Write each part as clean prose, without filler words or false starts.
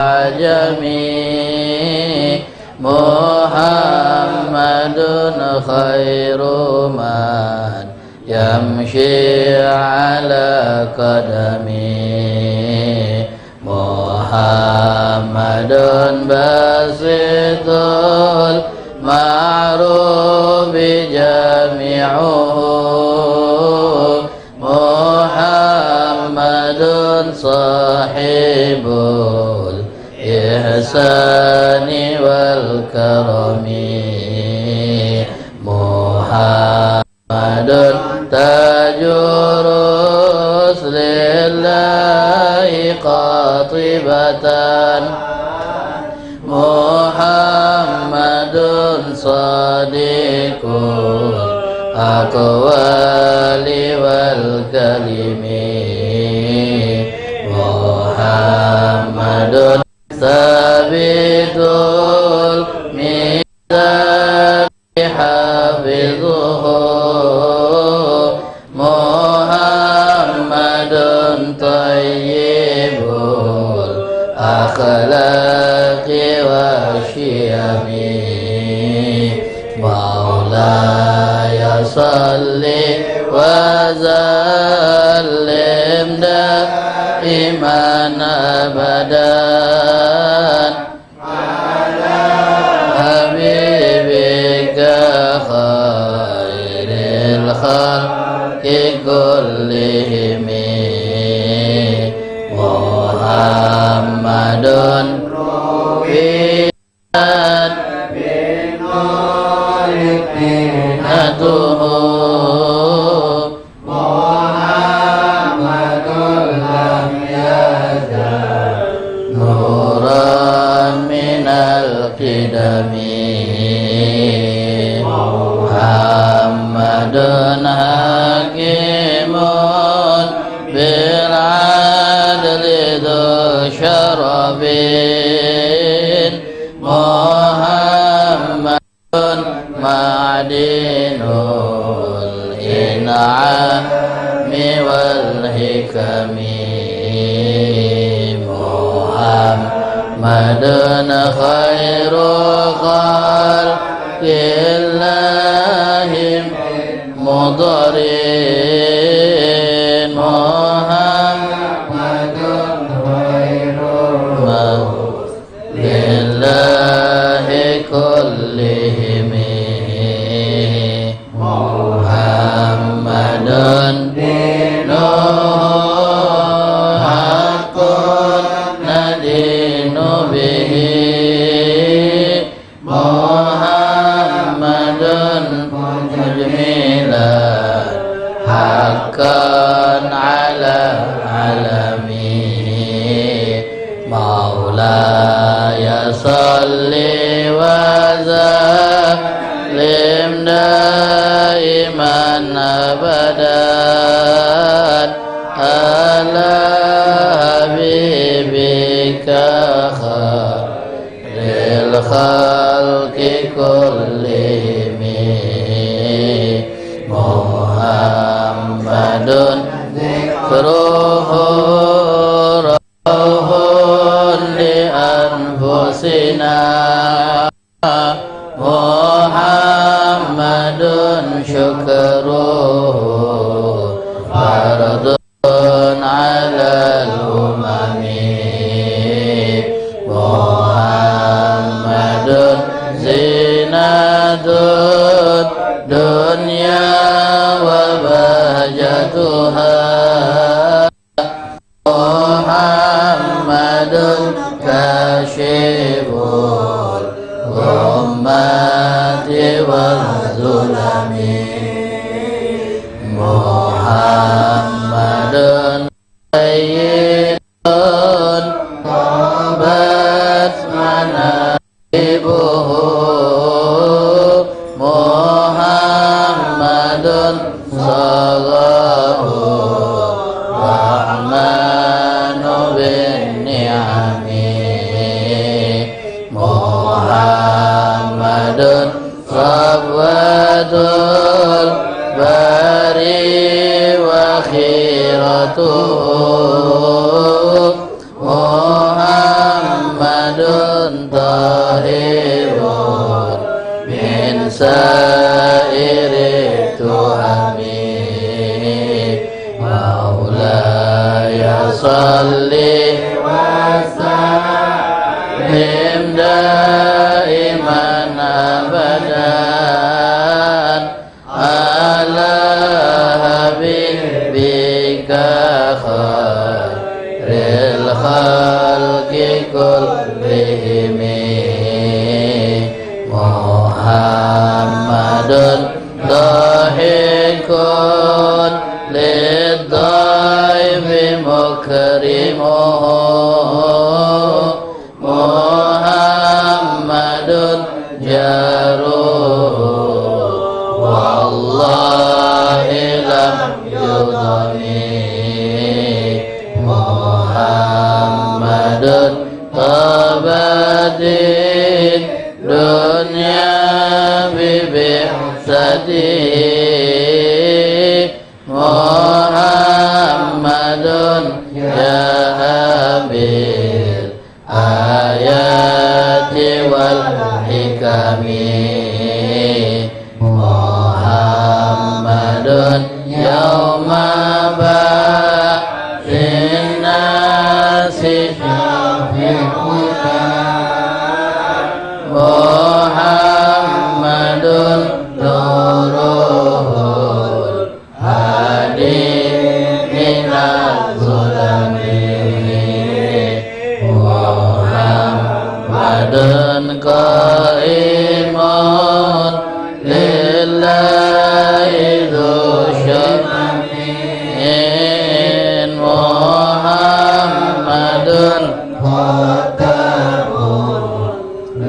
ajami Muhammadun khairu man yamshi ala qadami Muhammadun basitul ma'rubi jami'uhu Muhammadun sahibul ihsani wal karami Muhammadun tajurus lillahi qatibatan Muhammadun sadiqul aqwali wal kalimi Muhammadun sabitul mizan hafidhuhu Muhammadun tayyibul akhlaqi wa syiyami Maulaya salli wa sallim daiman abadan ala habibika khairil khalqi kullihim Muhammadun ruwiat bin nurikinatuhu Muhammadun lam yazal nuran minal qidami Muhammadun hakimun bil adli dhu syarabin Muhammadun ma'dinul in'ami wal hikami Muhammadun khairu khalqillahi mudarin Muhammadun khairu lillahi kullihim Muhammadun dinuhu haqqun nadinu bihi Muhammadun mujmilan haqqan ala alami Maulaya salli wa sallim daiman abadan ala habibika khairil khalqi kullihim Muhammadun zikruhu rauhun li anfusina Muhammadun syukruhu fardun alal umami Muhammadun zinatun dunya wa bahjatuha Muhammadun kashiful ghammati wal zulami Muhammadun sayyidun tabat manaqibuhu Muhammadun sallahu rahmanu bin ni'ami Muhammadun safwatul bari wa khiratuhu Muhammad sairi tuhami Maulaya salli wa sallim daiman abadan ala habibika khairil khalqi kullihim Muhammadun dhahikun lidhaifi mukrimuhu Muhammadun jaruhu wallahi lam yudhami Muhammadun tabadin dunya bibihsadi Muhammadun ya habil ayati wal hikami Muhammadun yauma ba'thin nasi Muhammadun nuruhul hadi minaz zulami Muhammadun qaimun lillahi dzusyafin Muhammadun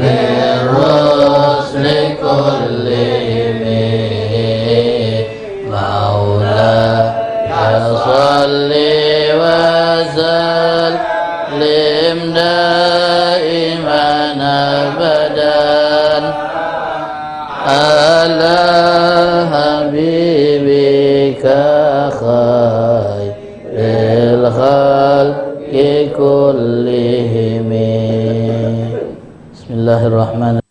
lirrusli kullihimi Maula ya salli wa sallim daiman abadan ala habibika khairil khalqi kullihimi Bismillahirrahmanirrahim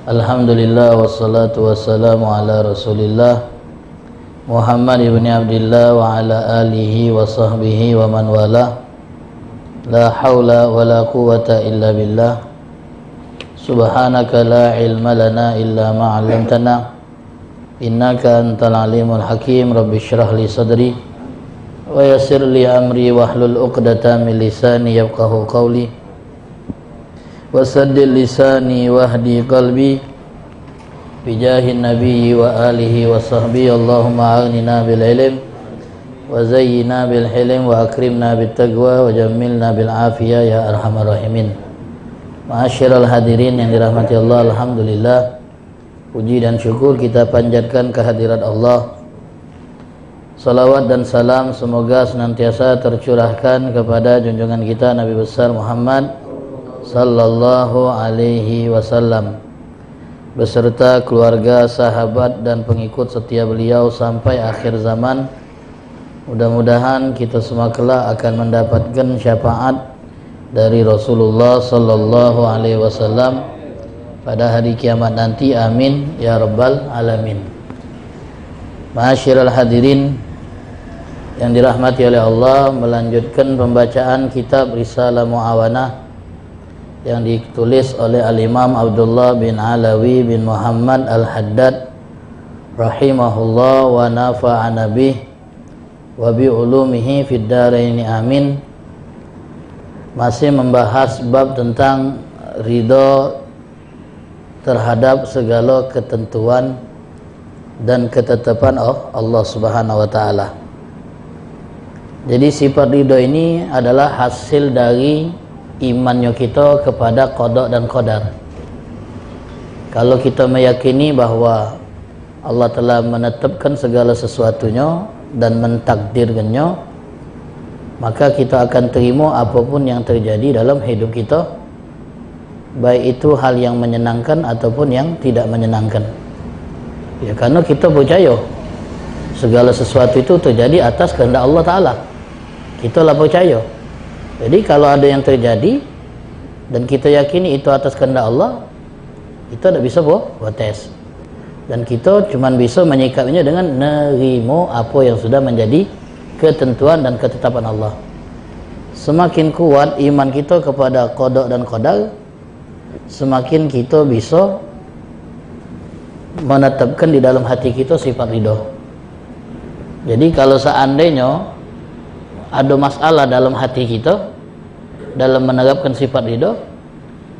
Alhamdulillah wassalatu wassalamu ala rasulillah Muhammad ibn Abdillah wa ala alihi wa sahbihi wa man wala La hawla wa la quwata illa billah Subhanaka la ilma lana illa ma'alamtana Innaka antal alimul hakim Rabbi syrah li sadri Wa yassir li amri wahlul uqdata min lisani yafqahu qawli Wasaddil lisani wahdi qalbi bijahin nabiyyi wa alihi wa sahbihi Allahumma aghnina bil ilm wa zayyina bil hilm wa akrimna bit taqwa wa jammilna bil afiyah ya arhamar rahimin Ma'asyiral hadirin yang dirahmati Allah alhamdulillah puji dan syukur kita panjatkan kehadirat Allah salawat dan salam semoga senantiasa tercurahkan kepada junjungan kita Nabi besar Muhammad sallallahu alaihi wasallam beserta keluarga, sahabat dan pengikut setia beliau sampai akhir zaman. Mudah-mudahan kita semua kelak akan mendapatkan syafaat dari Rasulullah sallallahu alaihi wasallam pada hari kiamat nanti. Amin ya rabbal alamin. Ma'asyiral hadirin yang dirahmati oleh Allah, melanjutkan pembacaan kitab Risalah Mu'awanah yang ditulis oleh Al-Imam Abdullah bin Alawi bin Muhammad Al-Haddad rahimahullah wa nafa'ana bih wa bi ulumihi fid dharaini amin. Masih membahas bab tentang ridho terhadap segala ketentuan dan ketetapan Allah Subhanahu wa taala. Jadi sifat ridho ini adalah hasil dari imannya kita kepada qada dan qadar. Kalau kita meyakini bahwa Allah telah menetapkan segala sesuatunya dan mentakdirkannya, maka kita akan terima apapun yang terjadi dalam hidup kita, baik itu hal yang menyenangkan ataupun yang tidak menyenangkan. Ya, karena kita percaya segala sesuatu itu terjadi atas kehendak Allah Ta'ala. Kita lah percaya. Jadi kalau ada yang terjadi dan kita yakini itu atas kehendak Allah, Kita tidak bisa protes. Dan kita cuma bisa menyikapinya dengan nerimo apa yang sudah menjadi ketentuan dan ketetapan Allah. Semakin kuat iman kita kepada qada dan qadar, semakin kita bisa menetapkan di dalam hati kita sifat ridha. Jadi kalau seandainya ada masalah dalam hati kita dalam menerapkan sifat ridha,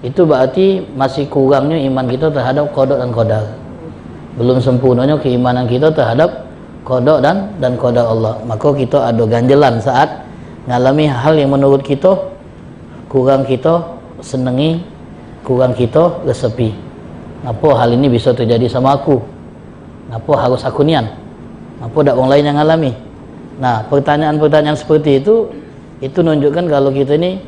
itu berarti masih kurangnya iman kita terhadap qada dan qadar. Belum sempurnanya keimanan kita terhadap qada dan qadar Allah. Maka kita ada ganjelan saat ngalami hal yang menurut kita kurang kita senangi, kurang kita resepi. Kenapa hal ini bisa terjadi sama aku? Kenapa harus aku nian? Kenapa tak orang lain yang ngalami? Nah, pertanyaan-pertanyaan seperti itu menunjukkan kalau kita ini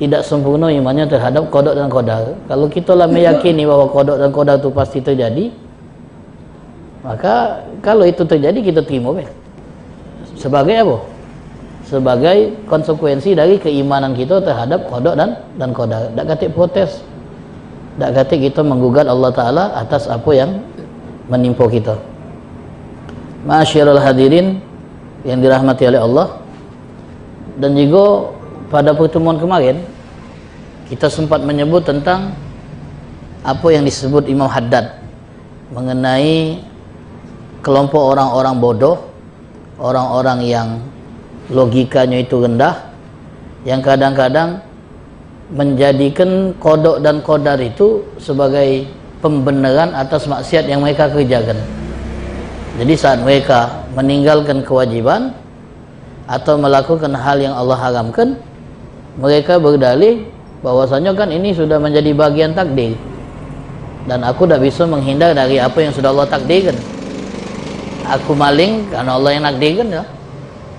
tidak sempurna imannya terhadap qada dan qadar. Kalau kita lah meyakini bahwa qada dan qadar itu pasti terjadi, maka kalau itu terjadi kita terima sebagai apa? Sebagai konsekuensi dari keimanan kita terhadap qada dan qadar. Tak kata protes, tak kata kita menggugat Allah Ta'ala atas apa yang menimpa kita. Ma'asyiral hadirin yang dirahmati oleh Allah, dan juga pada pertemuan kemarin kita sempat menyebut tentang apa yang disebut Imam Haddad mengenai kelompok orang-orang bodoh, orang-orang yang logikanya itu rendah, yang kadang-kadang menjadikan qada dan qadar itu sebagai pembenaran atas maksiat yang mereka kerjakan. Jadi saat mereka meninggalkan kewajiban atau melakukan hal yang Allah haramkan, mereka berdalih bahwasanya kan ini sudah menjadi bagian takdir dan aku tak bisa menghindar dari apa yang sudah Allah takdirkan. Aku maling karena Allah yang nakdirkan ya.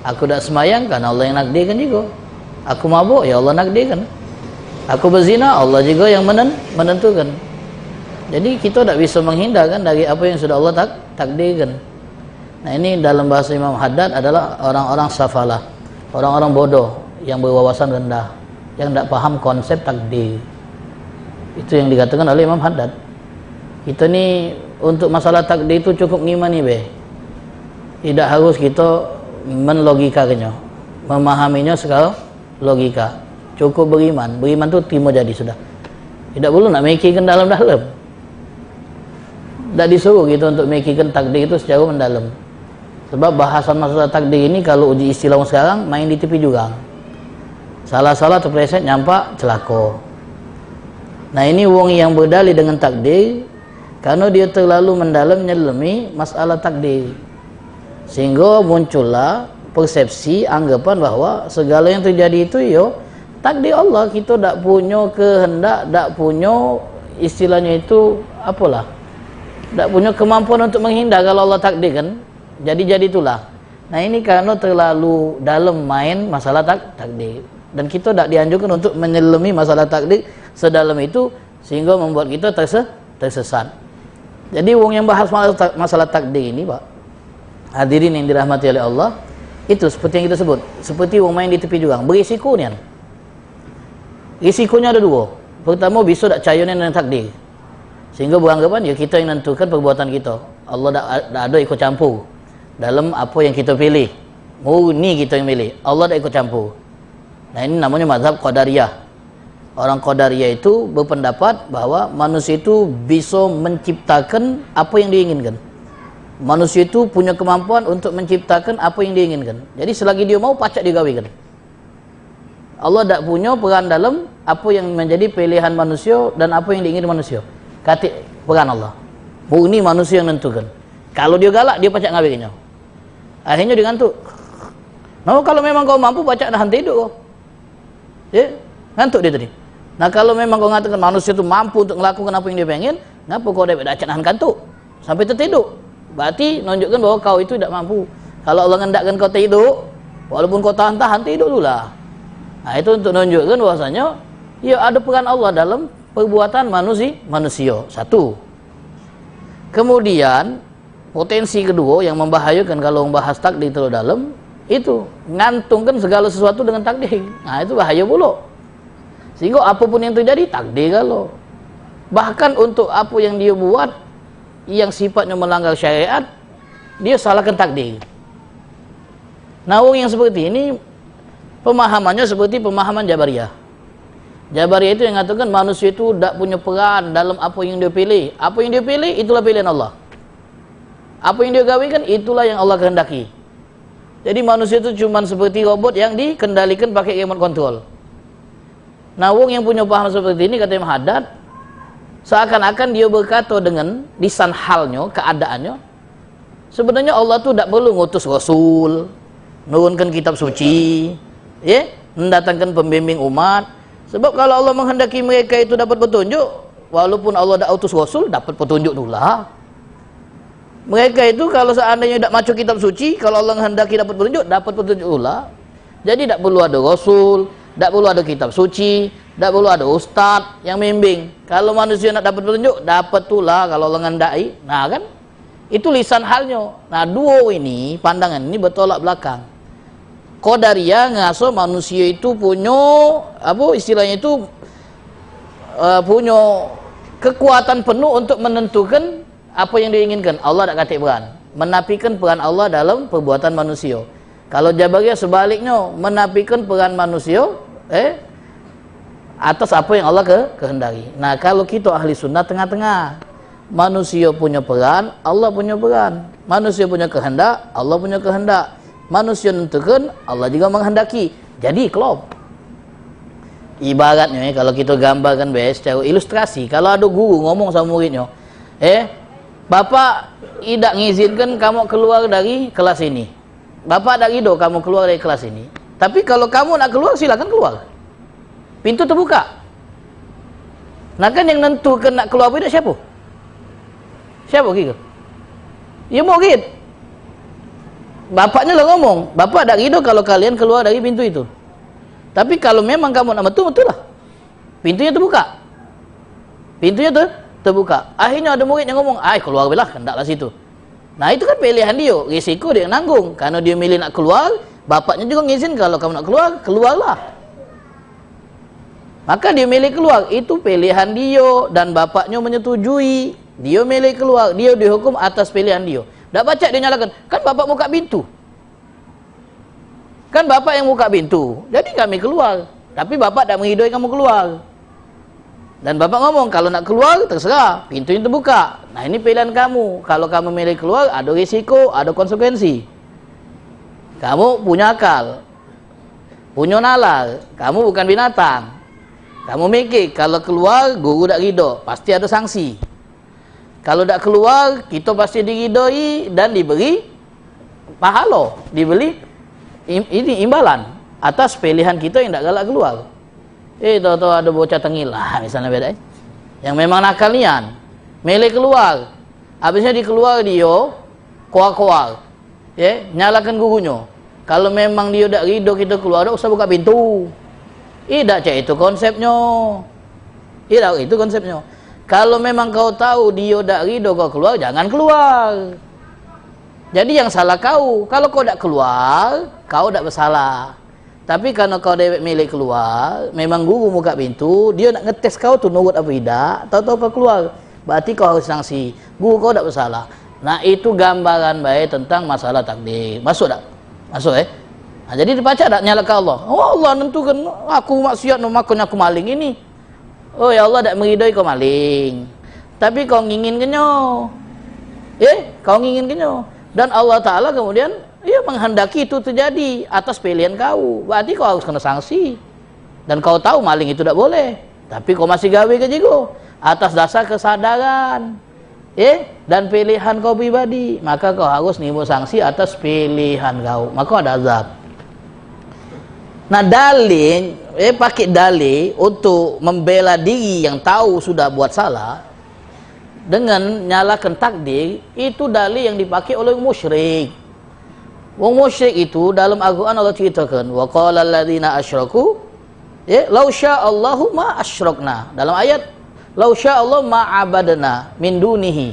Aku tak semayang karena Allah yang nakdirkan juga. Aku mabuk ya Allah nakdirkan. Aku berzina Allah juga yang menentukan. Jadi kita tak bisa menghindarkan dari apa yang sudah Allah takdirkan. Nah, ini dalam bahasa Imam Haddad adalah orang-orang safalah, orang-orang bodoh yang berwawasan rendah, yang tak paham konsep takdir. Itu yang dikatakan oleh Imam Haddad. Kita ni untuk masalah takdir itu cukup ngimani tidak harus kita menlogikakannya, memahaminya secara logika. Cukup beriman tu terima jadi sudah. Tidak perlu nak mikirkan dalam-dalam. Tak disuruh kita untuk mikirkan takdir itu secara mendalam. Sebab bahasan masalah takdir ini kalau uji istilah sekarang main di tepi jurang. Salah-salah terpleset nyampak celaka. Nah, ini wong yang berdalih dengan takdir karena dia terlalu mendalam menyelami masalah takdir, sehingga muncullah persepsi anggapan bahwa segala yang terjadi itu takdir Allah. Kita tak punya kehendak, tak punya istilahnya itu apalah, tak punya kemampuan untuk menghindar kalau Allah takdirkan. Jadi itulah. Nah, ini karena terlalu dalam main masalah takdir, dan kita tak dianjurkan untuk menyelami masalah takdir sedalam itu sehingga membuat kita tersesat. Jadi wong yang bahas masalah takdir ini, Pak, hadirin yang dirahmati oleh Allah, itu seperti yang kita sebut, seperti wong main di tepi jurang, berisiko nian. Risikonya ada dua. Pertama, bisa tak percaya dengan takdir, sehingga beranggapan kita yang menentukan perbuatan kita. Allah tak ada ikut campur dalam apa yang kita pilih. Murni kita yang pilih, Allah tak ikut campur. Nah, ini namanya mazhab Qadariyah. Orang Qadariyah itu berpendapat bahwa manusia itu bisa menciptakan apa yang diinginkan. Manusia itu punya kemampuan untuk menciptakan apa yang diinginkan. Jadi selagi dia mau, pacak digawikan. Allah tak punya peran dalam apa yang menjadi pilihan manusia dan apa yang diinginkan manusia. Katik peran Allah. Murni manusia yang menentukan. Kalau dia galak, dia pacak ngawikannya. Akhirnya dia ngantuk. Nah, kalau memang kau mampu, pacak nahan tidur kau. Ya, ngantuk dia tadi. Nah, kalau memang kau mengatakan manusia itu mampu untuk melakukan apa yang dia pengen, kenapa kau dapat acak nahan kantuk sampai tertidur? Berarti menunjukkan bahwa kau itu tidak mampu. Kalau Allah ngendakkan kau tidur, walaupun kau tahan-tahan, tidur dulu lah. Nah, itu untuk menunjukkan bahwasanya ada peran Allah dalam perbuatan manusia. Satu. Kemudian potensi kedua yang membahayakan kalau membahas takdir terlalu dalam, itu ngantungkan segala sesuatu dengan takdir. Nah, itu bahaya pula. Sehingga apapun yang terjadi takdir kalau. Bahkan untuk apa yang dia buat yang sifatnya melanggar syariat, dia salahkan takdir. Nah, orang yang seperti ini pemahamannya seperti pemahaman Jabariyah. Jabariyah itu yang mengatakan manusia itu tidak punya peran dalam apa yang dia pilih. Apa yang dia pilih, itulah pilihan Allah. Apa yang dia gawikan, itulah yang Allah kehendaki. Jadi manusia itu cuma seperti robot yang dikendalikan pakai remote control. Nah, orang yang punya paham seperti ini, kata Imam Haddad, seakan-akan dia berkata dengan lisan halnya, keadaannya, sebenarnya Allah itu tidak perlu ngutus Rasul, nurunkan kitab suci, ya, mendatangkan pembimbing umat. Sebab kalau Allah menghendaki mereka itu dapat petunjuk, walaupun Allah tidak utus Rasul, dapat petunjuk dulu lah. Mereka itu kalau seandainya tidak masuk kitab suci, kalau Allah menghendaki dapat petunjuk dulu lah. Jadi tidak perlu ada Rasul, tidak perlu ada kitab suci, tidak perlu ada ustadz yang membimbing. Kalau manusia nak dapat petunjuk, dapat tulah kalau Allah menghendaki. Nah kan, itu lisan halnya. Nah, dua ini, pandangan ini bertolak belakang. Qadariyah ngaso manusia itu punya apa istilahnya itu punya kekuatan penuh untuk menentukan apa yang diinginkan. Allah tak katik peran, menafikan peran Allah dalam perbuatan manusia. Kalau Jabariyah sebaliknya, menafikan peran manusia atas apa yang Allah kehendaki. Nah, kalau kita ahli sunnah tengah-tengah, manusia punya peran, Allah punya peran. Manusia punya kehendak, Allah punya kehendak. Manusia menentukan, Allah juga menghendaki. Jadi klop. Ibaratnya kalau kita gambarkan secara ilustrasi, kalau ada guru ngomong sama muridnya, Bapak tidak mengizinkan kamu keluar dari kelas ini. Bapak tak ridho kamu keluar dari kelas ini. Tapi kalau kamu nak keluar, silakan keluar. Pintu terbuka. Nah kan yang nentukan nak keluar itu siapa? Siapa gitu? Ya murid. Bapaknya lah ngomong, Bapak tak ridho kalau kalian keluar dari pintu itu. Tapi kalau memang kamu nak betul lah. Pintunya terbuka. Pintunya terbuka. Akhirnya ada murid yang ngomong, keluar belah, hendaklah situ. Nah itu kan pilihan dia, risiko dia yang nanggung. Karena dia milih nak keluar, bapaknya juga ngizin kalau kamu nak keluar, keluarlah. Maka dia milih keluar, itu pilihan dia dan bapaknya menyetujui. Dia milih keluar, dia dihukum atas pilihan dia. Tak baca dia nyalakan, kan bapak buka pintu. Kan bapak yang buka pintu, jadi kami keluar. Tapi bapak tak meridhoi kamu keluar. Dan bapak ngomong, kalau nak keluar terserah, pintunya terbuka. Nah ini pilihan kamu. Kalau kamu milih keluar, ada risiko, ada konsekuensi. Kamu punya akal, punya nalar, kamu bukan binatang. Kamu mikir, kalau keluar guru tak ridho, pasti ada sanksi. Kalau tak keluar, kita pasti diridhoi dan diberi pahala, diberi ini imbalan atas pilihan kita yang tak galak keluar. Tahu-tahu ada bocah tengil lah misalnya beda, yang memang nakal nian, milih keluar, habisnya dikeluar dia, kuar-kuar, nyalakan gurunya. Kalau memang dia tak ridho kita keluar, tak usah buka pintu. Tidak, itu konsepnya. Tidak, itu konsepnya. Kalau memang kau tahu dia tak ridho kau keluar, jangan keluar. Jadi yang salah kau. Kalau kau tak keluar, kau tak bersalah. Tapi karena kau dewek milih keluar, memang guru buka pintu, dia nak ngetes kau tu nurut apa tidak, tahu-tahu kau keluar, berarti kau harus sanksi. Guru kau tak bersalah. Nah itu gambaran baik tentang masalah takdir. Masuk tak? Masuk Nah, jadi dibaca tak nyalakan Allah. Oh Allah nentukan aku maksiat, makanya aku maling ini. Oh ya Allah tak meridhoi kau maling. Tapi kau nginginkannya. Kau nginginkannya. Dan Allah Ta'ala kemudian menghendaki itu terjadi atas pilihan kau. Berarti kau harus kena sanksi. Dan kau tahu maling itu tak boleh. Tapi kau masih gawe ke jigo atas dasar kesadaran. Dan pilihan kau pribadi. Maka kau harus nimbu sanksi atas pilihan kau. Maka ada azab. Nah dalil, pakai dalil untuk membela diri yang tahu sudah buat salah dengan nyalakan takdir, itu dalil yang dipakai oleh musyrik. Wong musyrik itu dalam Al-Quran Allah ceritakan, wa qala alladziina asyraku, law sya'allahu ma asyrakna. Dalam ayat, law sya'allahu ma abadna min dunihi.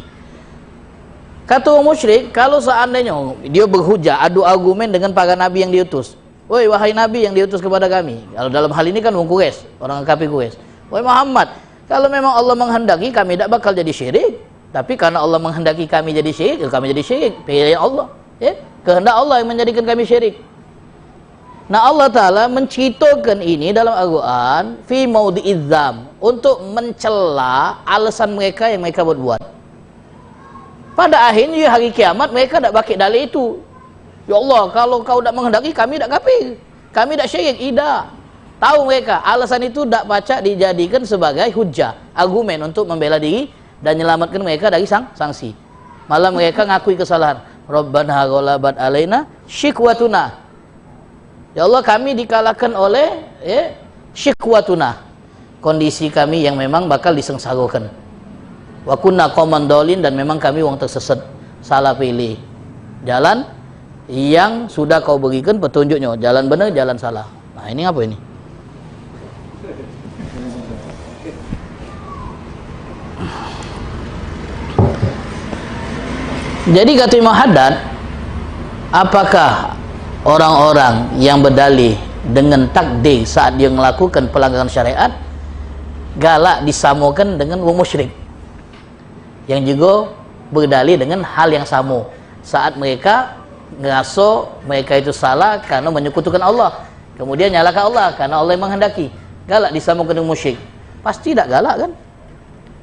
Kata orang musyrik, kalau seandainya dia berhujah, adu argumen dengan para nabi yang diutus. Woi wahai nabi yang diutus kepada kami. Kalau dalam hal ini kan orang Quraisy, orang kafir Quraisy. Wahai Muhammad, Kalau memang Allah menghendaki, kami tidak bakal jadi syirik. Tapi karena Allah menghendaki kami jadi syirik, ya kami jadi syirik. Pilihan Allah. Ya? Kehendak Allah yang menjadikan kami syirik. Nah, Allah Ta'ala menceritakan ini dalam Al-Quran fi maudhi'idzam, untuk mencela alasan mereka yang mereka buat. Pada akhirnya hari kiamat mereka tidak pakai dalil itu. Ya Allah, kalau kau tidak menghendaki, kami tidak kafir, kami tidak syirik. Tidak. Tahu mereka alasan itu tidak baca dijadikan sebagai hujah, argumen untuk membela diri dan menyelamatkan mereka dari sanksi. Malah mereka ngakui kesalahan. Rabbana ghalabat alaina syikwatuna. Ya Allah, kami dikalahkan oleh syikwatuna, kondisi kami yang memang bakal disengsarakan. Wa kunna qauman dhalin, dan memang kami wong tersesat, salah pilih jalan yang sudah kau berikan petunjuknya, jalan benar, jalan salah. Nah, ini apa ini? Jadi kata Imam Haddad, apakah orang-orang yang berdalih dengan takdir saat dia melakukan pelanggaran syariat galak disamakan dengan orang musyrik yang juga berdalih dengan hal yang sama saat mereka ngerasa mereka itu salah karena menyekutukan Allah, kemudian nyalakan Allah karena Allah yang menghendaki, galak disamakan dengan musyrik? Pasti tidak galak kan?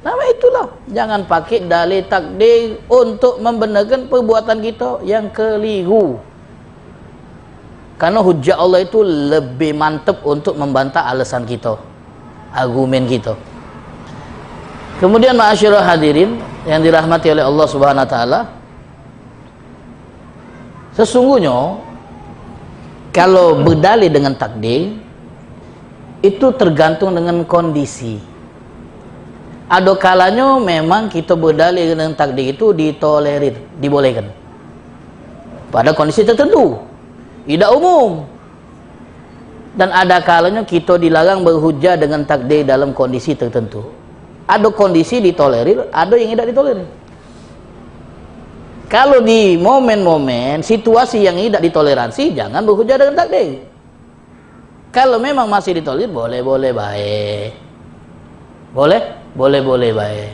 Nama itulah, jangan pakai dalil takdir untuk membenarkan perbuatan kita yang keliru. Karena hujah Allah itu lebih mantap untuk membantah alasan kita, argumen kita. Kemudian ma'asyiral hadirin yang dirahmati oleh Allah Subhanahu wa taala, sesungguhnya kalau berdalil dengan takdir itu tergantung dengan kondisi. Ada kalanya memang kita berdalil dengan takdir itu ditolerir, dibolehkan pada kondisi tertentu, tidak umum. Dan ada kalanya kita dilarang berhujah dengan takdir dalam kondisi tertentu. Ada kondisi ditolerir, ada yang tidak ditolerir. Kalau di momen-momen situasi yang tidak ditoleransi, jangan berhujah dengan takdir. Kalau memang masih ditolerir, boleh-boleh baik. Boleh baik.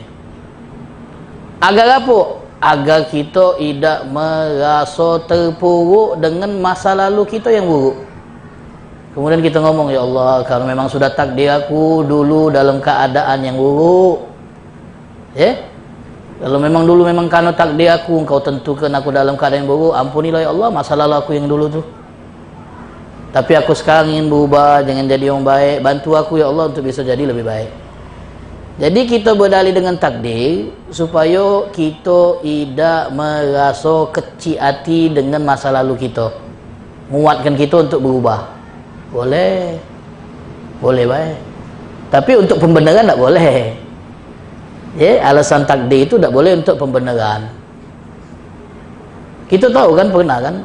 Agar apa? Agar kita tidak merasa terpuruk dengan masa lalu kita yang buruk. Kemudian kita ngomong, ya Allah, kalau memang sudah takdir aku dulu dalam keadaan yang buruk, kalau memang dulu memang karena takdir aku, engkau tentukan aku dalam keadaan yang buruk, ampunilah ya Allah masa lalu aku yang dulu tuh. Tapi aku sekarang ingin berubah, jangan jadi yang baik, bantu aku ya Allah untuk bisa jadi lebih baik. Jadi kita berdalil dengan takdir supaya kita tidak merasa kecil hati dengan masa lalu kita, menguatkan kita untuk berubah. Boleh baik. Tapi untuk pembenaran tak boleh. Alasan takdir itu tak boleh untuk pembenaran. Kita tahu kan, pernah kan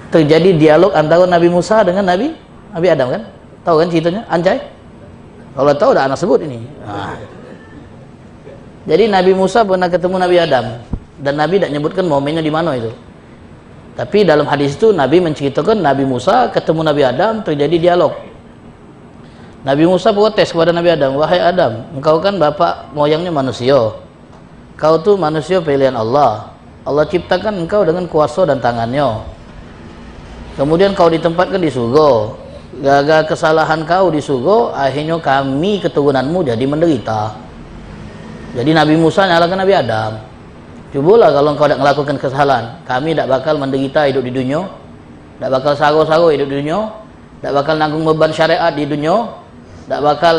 terjadi dialog antara Nabi Musa dengan Nabi Adam kan? Tahu kan ceritanya? Anjay? Kalau tahu dah anak sebut ini. Jadi Nabi Musa pernah ketemu Nabi Adam, dan Nabi tidak menyebutkan momennya di mana itu. Tapi dalam hadis itu Nabi menceritakan Nabi Musa ketemu Nabi Adam, terjadi dialog. Nabi Musa protes kepada Nabi Adam, wahai Adam, engkau kan bapak moyangnya manusia, kau tuh manusia pilihan Allah. Allah ciptakan engkau dengan kuasa dan tangannya. Kemudian kau ditempatkan di surga. Gara-gara kesalahan kau di surga, akhirnya kami keturunanmu jadi menderita. Jadi Nabi Musa nyalakan Nabi Adam. Cubalah kalau engkau tidak melakukan kesalahan, kami tidak bakal menderita hidup di dunia, tidak bakal saro-saro hidup di dunia, tidak bakal nanggung beban syariat di dunia, tidak bakal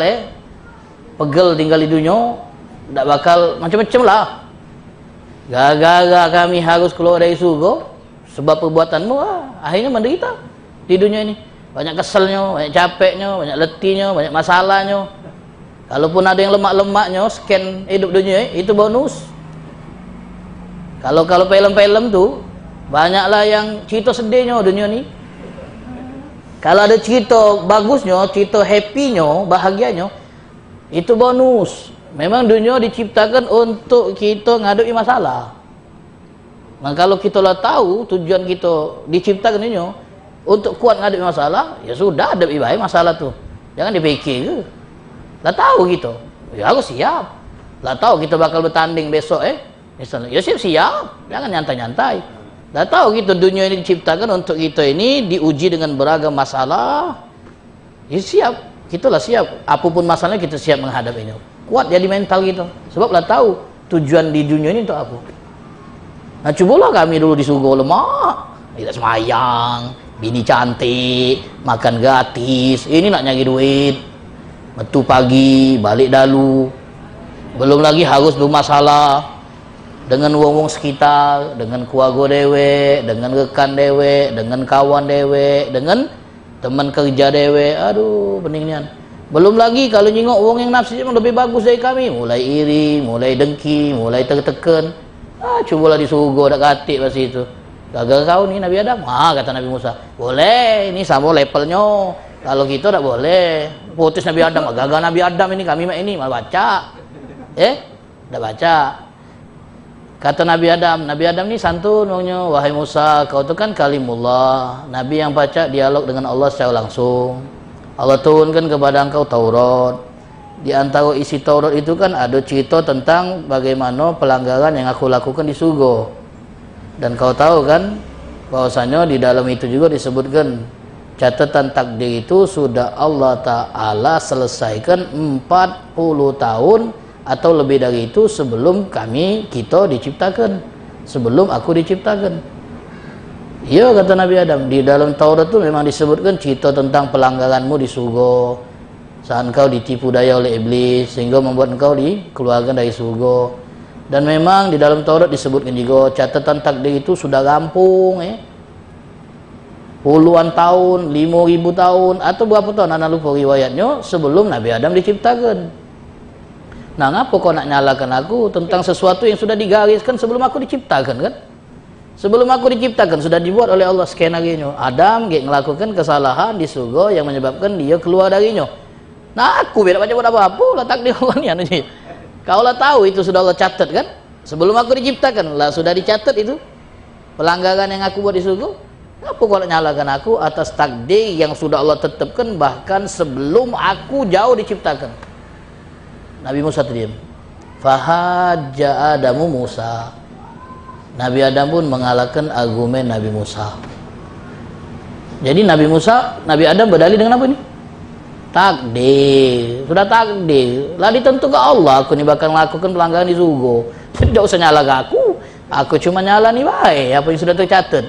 pegel tinggal di dunia, tidak bakal macam-macam lah. Gara-gara kami harus keluar dari surga sebab perbuatanmu, akhirnya menderita di dunia ini. Banyak keselnya, banyak capeknya, banyak letihnya, banyak masalahnya. Kalaupun ada yang lemak-lemaknya, scan hidup dunia itu bonus. Kalau film-film tuh banyaklah yang cerita sedihnya dunia ni. Kalau ada cerita bagusnya, cerita happy-nya, bahagianya, itu bonus. Memang dunia diciptakan untuk kita menghadapi masalah. Nah, kalau kita lah tahu tujuan kita diciptakan dunia untuk kuat menghadapi masalah, ya sudah, hadapi baik masalah tuh. Jangan dipikir ke. Lah tahu gitu. Ya harus siap. Lah tahu kita bakal bertanding besok misalnya, ya siap, jangan nyantai-nyantai. Lah tahu kita dunia ini diciptakan untuk kita ini diuji dengan beragam masalah. Ya siap, kitalah siap. Apapun masalahnya kita siap menghadapinya. Kuat jadi mental gitu. Sebab lah tahu tujuan di dunia ini untuk apa. Nah cobalah kami dulu di surga lemak, tidak semayang, bini cantik, makan gratis, ini nak nyari duit, metu pagi, balik dalu, belum lagi harus bermasalah dengan wong-wong sekitar, dengan keluarga dewe, dengan rekan dewe, dengan kawan dewe, dengan teman kerja dewe, aduh beningnya. Belum lagi kalau nyingok wong yang nafsunya lebih bagus dari kami, mulai iri, mulai dengki, mulai tertekan. Cubalah di surga dak katik pas itu. Gagal kau nih Nabi Adam. Kata Nabi Musa, boleh, ini sama levelnya. Kalau kita tak boleh. Putus Nabi Adam, gagal Nabi Adam ini, kami ini malah baca. Dak baca. Kata Nabi Adam ini santun wongnya, wahai Musa, kau itu kan kalimullah, Nabi yang baca dialog dengan Allah secara langsung. Allah turunkan kepada engkau Taurat. Di antara isi Taurat itu kan ada cerita tentang bagaimana pelanggaran yang aku lakukan di surga. Dan kau tahu kan bahwasanya di dalam itu juga disebutkan catatan takdir itu sudah Allah Ta'ala selesaikan 40 tahun atau lebih dari itu sebelum kita diciptakan, sebelum aku diciptakan. Iya kata Nabi Adam, di dalam Taurat itu memang disebutkan cerita tentang pelanggaranmu di surga, saat engkau ditipu daya oleh iblis sehingga membuat engkau dikeluarkan dari surga. Dan memang di dalam Taurat disebutkan juga catatan takdir itu sudah rampung puluhan tahun, 5.000 tahun atau berapa tahun, anak lupa riwayatnya, sebelum Nabi Adam diciptakan. Nah ngapa kau nak nyalakan aku tentang sesuatu yang sudah digariskan sebelum aku diciptakan kan? Sebelum aku diciptakan sudah dibuat oleh Allah skenario. Adam melakukan kesalahan di surga yang menyebabkan dia keluar darinya. Nah aku tidak baca apa-apa lah takdir Allah ni. Kau lah tahu itu sudah Allah catat kan? Sebelum aku diciptakan lah sudah dicatat itu pelanggaran yang aku buat di surga. Apa kau nak nyalakan aku atas takdir yang sudah Allah tetapkan bahkan sebelum aku jauh diciptakan? Nabi Musa terdiam. Fahajja Adamu Musa. Nabi Adam pun mengalahkan argumen Nabi Musa. Jadi Nabi Adam berdalil dengan apa ini? Takdir. Sudah takdir. Lah ditentukan Allah aku ni bakal melakukan pelanggaran di surga. Tidak usah nyalakan aku. Aku cuma nyala ni baik apa yang sudah tercatat.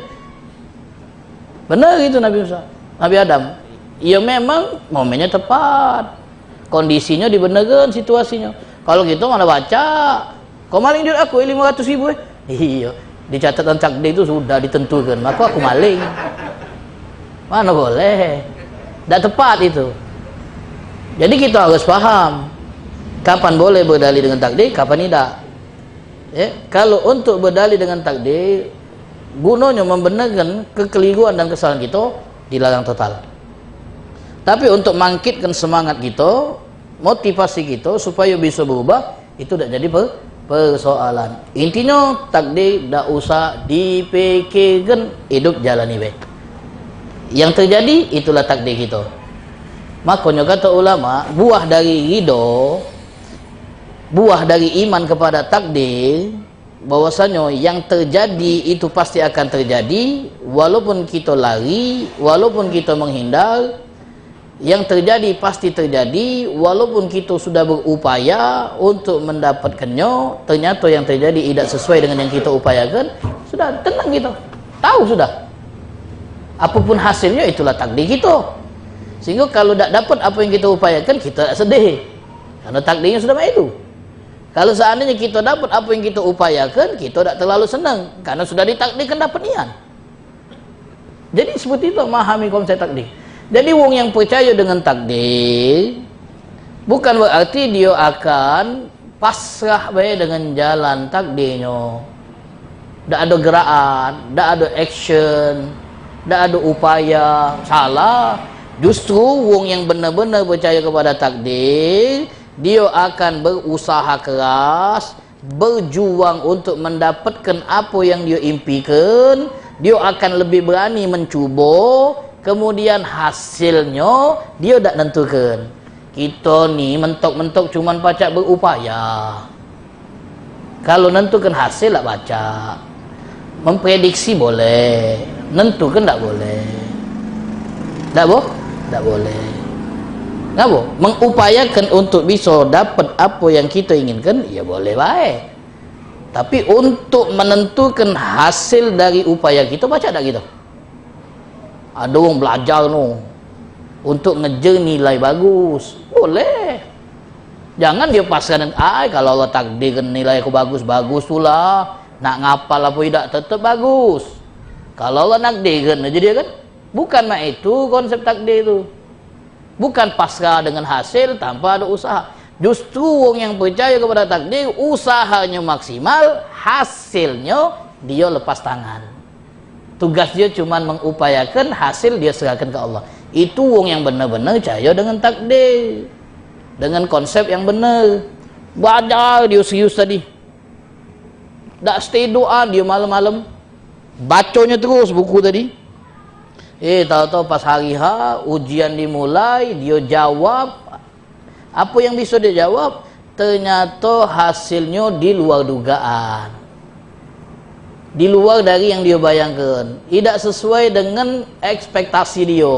Benar itu Nabi Musa. Nabi Adam. Ya memang momennya tepat. Kondisinya dibenarkan situasinya. Kalau gitu mana baca. Kau maling duit aku 500.000 Iya, di catatan takdir itu sudah ditentukan. Maka aku maling. Mana boleh. Tidak tepat itu. Jadi kita harus paham kapan boleh berdalil dengan takdir, kapan tidak. Kalau untuk berdalil dengan takdir, gunanya membenarkan kekeliruan dan kesalahan kita, dilarang total. Tapi untuk mangkitkan semangat kita, motivasi kita supaya bisa berubah, itu tidak jadi persoalan. Intinya takdir tidak usah dipikirkan, hidup jalani baik. Yang terjadi itulah takdir kita. Makanya kata ulama, buah dari ridho, buah dari iman kepada takdir, bahwasanya yang terjadi itu pasti akan terjadi, walaupun kita lari, walaupun kita menghindar, yang terjadi pasti terjadi, walaupun kita sudah berupaya untuk mendapatkannya, ternyata yang terjadi tidak sesuai dengan yang kita upayakan, sudah tenang kita, tahu sudah. Apapun hasilnya itulah takdir kita. Sehingga kalau tidak dapat apa yang kita upayakan, kita tak sedih. Karena takdirnya sudah begitu. Kalau seandainya kita dapat apa yang kita upayakan, kita tak terlalu senang. Karena sudah ditakdirkan dapat niat. Jadi seperti itu memahami konsep takdir. Jadi wong yang percaya dengan takdir, bukan berarti dia akan pasrah baik dengan jalan takdirnya. Tak ada gerakan, tak ada action, tak ada upaya. Salah. Justru wong yang benar-benar percaya kepada takdir, dia akan berusaha keras, berjuang untuk mendapatkan apa yang dia impikan. Dia akan lebih berani mencuba, kemudian hasilnya dia tak tentukan. Kita ni mentok-mentok cuman pacak berupaya. Kalau nentukan hasil tak baca. Memprediksi boleh, nentukan tak boleh. Tak boh? Tak boleh. Ngapa? Mengupayakan untuk bisa dapat apa yang kita inginkan, ya boleh baik. Tapi untuk menentukan hasil dari upaya kita, baca tak kita? Ada orang belajar no untuk ngejar nilai bagus, boleh. Jangan dia paskan, kalau Allah takdirkan nilai aku bagus-bagus tu lah, nak ngapal apa tidak tetap bagus. Kalau Allah nakdirkan aja dia kan. Bukan mak itu konsep takdir itu. Bukan pasrah dengan hasil tanpa ada usaha. Justru orang yang percaya kepada takdir, usahanya maksimal, hasilnya dia lepas tangan. Tugas dia cuma mengupayakan, hasil dia serahkan ke Allah. Itu orang yang benar-benar percaya dengan takdir, dengan konsep yang benar. Belajar dia serius tadi, tak stay doa dia malam-malam, bacanya terus buku tadi. Tahu-tahu pas hari ujian dimulai, dia jawab apa yang bisa dia jawab, ternyata hasilnya di luar dugaan, di luar dari yang dia bayangkan, tidak sesuai dengan ekspektasi dia.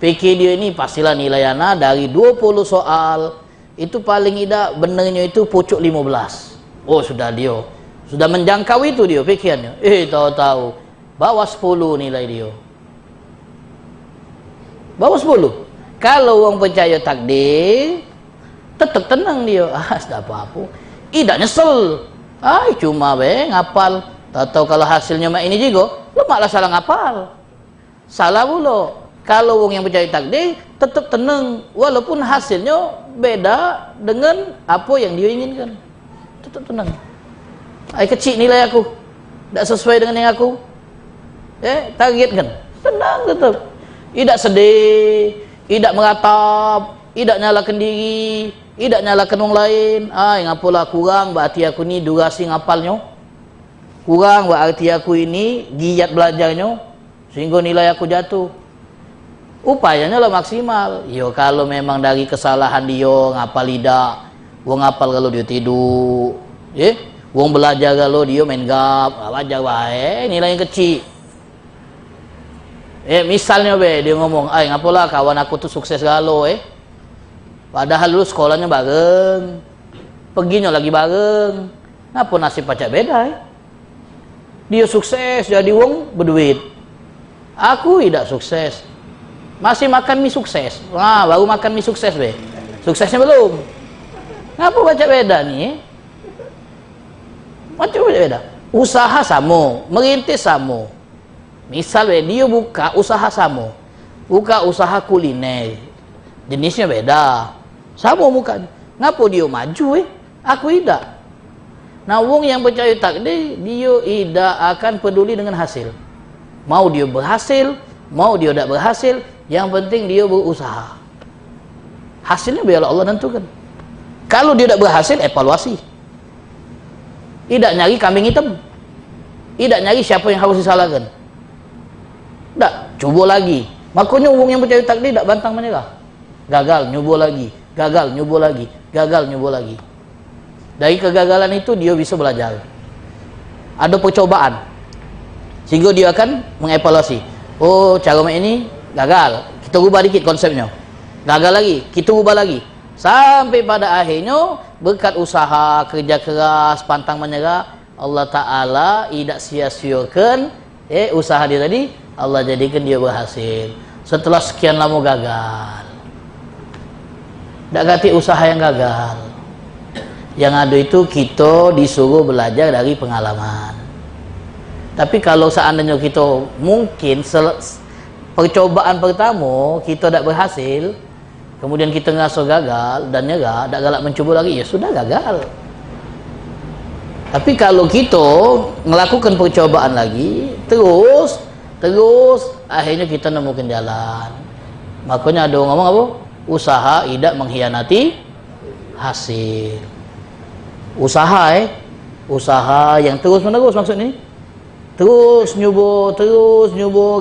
Fikir dia ini pastilah nilai anak dari 20 soal itu paling tidak benarnya itu pucuk 15. Oh sudah dia sudah menjangkau itu dia fikirannya. Tahu-tahu bawah 10 nilai dia, bawah 10. Kalau orang percaya takdir, tetap tenang dia. Tak apa-apa, tidak nyesel. Cuma ngapal. Tahu kalau hasilnya mak ini juga, lu malah salah ngapal, salah pula. Kalau orang yang percaya takdir, tetap tenang walaupun hasilnya beda dengan apa yang dia inginkan. Tetap tenang. Kecil nilai aku, tak sesuai dengan yang aku targetkan, tenang tetap. Tidak sedih, tidak meratap, tidak nyalakan diri, tidak nyalakan orang lain. Ngapalah kurang berarti aku ni durasi ngapalnya, kurang berarti aku ini giat belajarnya sehingga nilai aku jatuh. Upayanya lah maksimal. Kalau memang dari kesalahan dia ngapal tidak, wong ngapal kalau dia tidur, wong belajar kalau dia main gap, wajar baik nilai yang kecil. Misalnya dia ngomong, ngapalah kawan aku tuh sukses galau padahal dulu sekolahnya bareng, perginya lagi bareng, ngapa nasib pacak beda dia sukses jadi wong berduit, aku tidak sukses, masih makan mie sukses, baru makan mie sukses suksesnya belum, ngapa pacak beda nih? Macam beda, usaha sama, merintis sama. Misal dia buka usaha sama, buka usaha kuliner, jenisnya beda, sama muka. Ngapa dia maju aku tidak. Nah wong yang percaya takdir, dia tidak akan peduli dengan hasil. Mau dia berhasil, mau dia tidak berhasil, yang penting dia berusaha. Hasilnya biarlah Allah tentukan. Kalau dia tidak berhasil, evaluasi. Tidak nyari kambing hitam, tidak nyari siapa yang harus disalahkan. Tak, coba lagi. Makanya orang yang percaya takdir tak bantang menyerah. Gagal, nyoba lagi. Gagal, nyoba lagi. Gagal, nyoba lagi. Dari kegagalan itu dia bisa belajar. Ada percobaan. Sehingga dia akan mengevaluasi. Cara main ini gagal. Kita ubah dikit konsepnya. Gagal lagi, kita ubah lagi. Sampai pada akhirnya berkat usaha, kerja keras, pantang menyerah, Allah Ta'ala tidak sia-siakan usaha dia tadi. Allah jadikan dia berhasil setelah sekian lama gagal. Tak kata usaha yang gagal, yang ada itu kita disuruh belajar dari pengalaman. Tapi kalau seandainya kita mungkin percobaan pertama kita tak berhasil, kemudian kita ngerasa gagal dan nyerah, tak galak mencoba lagi, ya sudah gagal. Tapi kalau kita melakukan percobaan lagi terus akhirnya kita nemukan jalan. Makanya ada orang ngomong apa? Usaha tidak mengkhianati hasil. Usaha usaha yang terus menerus maksudnya. Terus nyoba,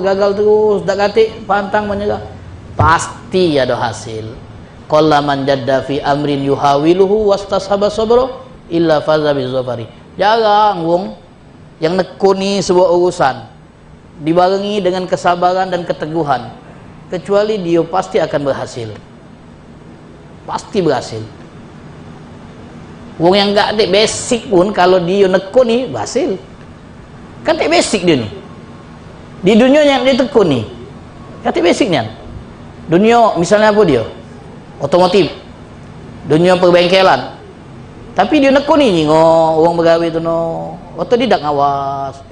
gagal terus, tak katik, pantang menyerah, pasti ada hasil. qalla man jadda fi amrin yuhawiluhu wastasaba sabra illa faza bizafari. Jarang wong yang nekuni sebuah urusan dibarengi dengan kesabaran dan keteguhan, kecuali dia pasti akan berhasil. Pasti berhasil. Wong yang enggak ada basic pun kalau dia nekuni berhasil. Kan tak basic dia ni. Di dunia yang dia tekuni, kan tak basic ni. Dunia misalnya apa dia? Otomotif. Dunia perbengkelan. Tapi dia nekuni ni orang pegawai tu no. Otodidak ngawas.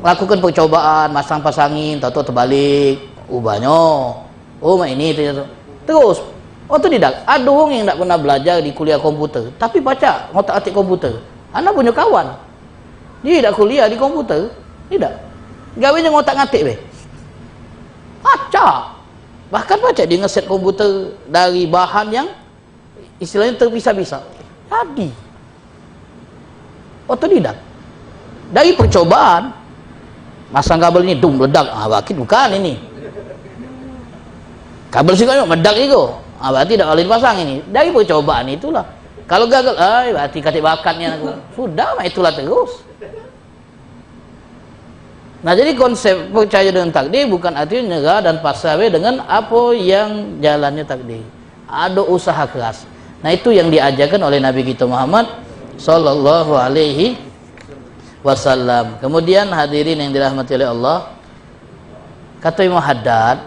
Lakukan percobaan, pasangin, tahu-tahu terbalik, ubahnya. Oh, mak ini terus otodidak. Ada orang yang tak pernah belajar di kuliah komputer, tapi baca ngotak-atik komputer. Anak punya kawan. Dia tak kuliah di komputer, tidak. Gawainya ngotak-ngatik be. Baca. Bahkan baca dia ngeset komputer dari bahan yang istilahnya terpisah-pisah. Tadi. Otodidak. Dari percobaan, masang kabel ini dum meledak. Bukan ini. Kabel sih kan meledak itu. Berarti tak boleh dipasang ini. Dari percobaan itulah. Kalau gagal, berarti katik bakatnya aku. Sudah, itulah terus. Nah, jadi konsep percaya dengan takdir bukan artinya nyerah dan pasrah dengan apa yang jalannya takdir. Ada usaha keras. Nah, itu yang diajarkan oleh Nabi kita Muhammad sallallahu alaihi wasallam. Kemudian hadirin yang dirahmati oleh Allah, kata Imam Haddad,